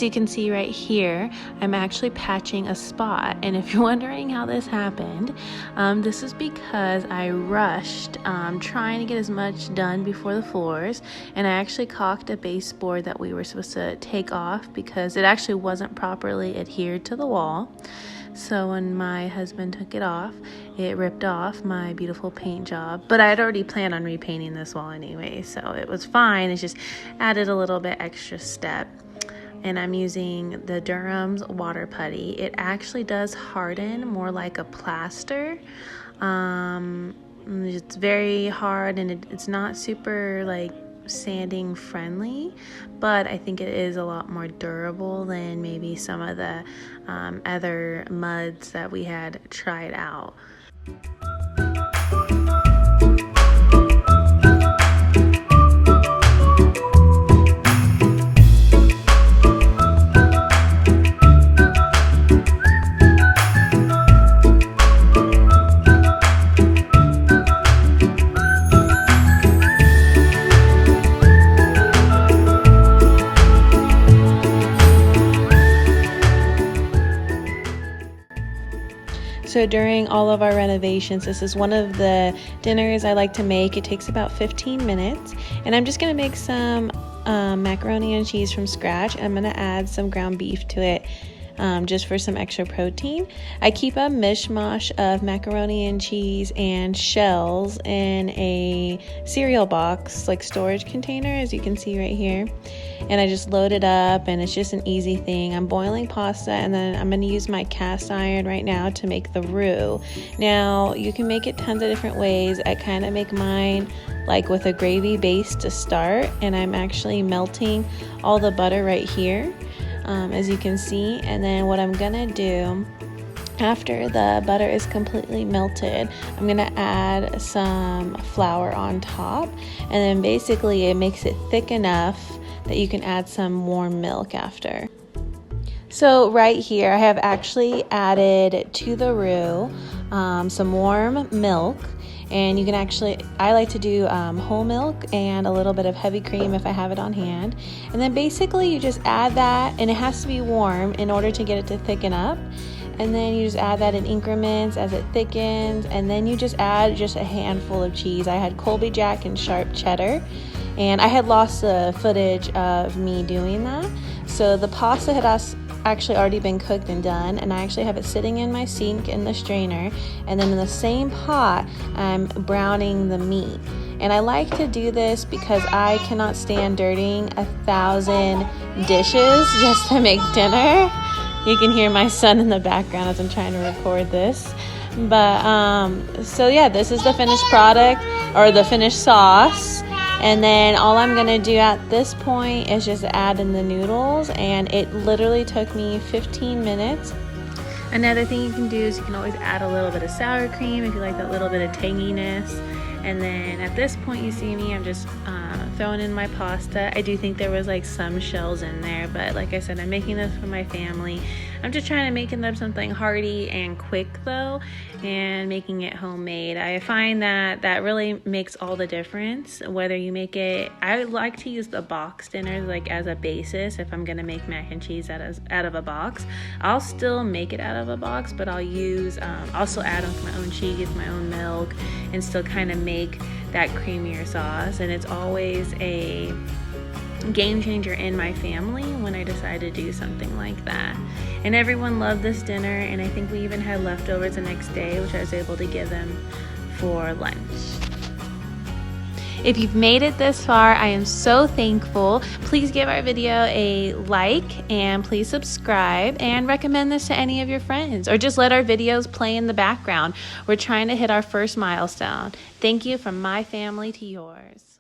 As you can see right here, I'm actually patching a spot, and if you're wondering how this happened, this is because I rushed trying to get as much done before the floors, and I actually caulked a baseboard that we were supposed to take off because it actually wasn't properly adhered to the wall. So when my husband took it off, it ripped off my beautiful paint job. But I had already planned on repainting this wall anyway, so it was fine. It just added a little bit extra step. And I'm using the Durham's water putty. It actually does harden more like a plaster. It's very hard, and it's not super like sanding friendly, but I think it is a lot more durable than maybe some of the other muds that we had tried out. So during all of our renovations, this is one of the dinners I like to make. It takes about 15 minutes, and I'm just gonna make some macaroni and cheese from scratch. I'm gonna add some ground beef to it just for some extra protein. I keep a mishmash of macaroni and cheese and shells in a cereal box, like storage container, as you can see right here. And I just load it up, and it's just an easy thing. I'm boiling pasta, and then I'm going to use my cast iron right now to make the roux. Now, you can make it tons of different ways. I kind of make mine like with a gravy base to start, and I'm actually melting all the butter right here, as you can see. And then what I'm going to do after the butter is completely melted, I'm gonna add some flour on top, and then basically it makes it thick enough that you can add some warm milk after. So right here I have actually added to the roux some warm milk, and you can actually, I like to do whole milk and a little bit of heavy cream if I have it on hand. And then basically you just add that, and it has to be warm in order to get it to thicken up. And then you just add that in increments as it thickens, and then you just add just a handful of cheese. I had Colby Jack and sharp cheddar, and I had lost the footage of me doing that. So the pasta had actually already been cooked and done, and I actually have it sitting in my sink in the strainer, and then in the same pot I'm browning the meat. And I like to do this because I cannot stand dirtying 1,000 dishes just to make dinner. You can hear my son in the background as I'm trying to record this. But so yeah, this is the finished product, or the finished sauce. And then all I'm gonna do at this point is just add in the noodles, and it literally took me 15 minutes. Another thing you can do is you can always add a little bit of sour cream if you like that little bit of tanginess. And then at this point, you see me, I'm just throwing in my pasta. I do think there was like some shells in there, but like I said, I'm making this for my family. I'm just trying to make them something hearty and quick though, and making it homemade. I find that that really makes all the difference. Whether you make it, I like to use the box dinners like as a basis. If I'm gonna make mac and cheese out of a box, I'll still make it out of a box, but I'll use, also add on my own cheese, my own milk, and still kind of make that creamier sauce. And it's always a game changer in my family when I decide to do something like that. And everyone loved this dinner, and I think we even had leftovers the next day, which I was able to give them for lunch. If you've made it this far, I am so thankful. Please give our video a like, and please subscribe, and recommend this to any of your friends, or just let our videos play in the background. We're trying to hit our first milestone. Thank you from my family to yours.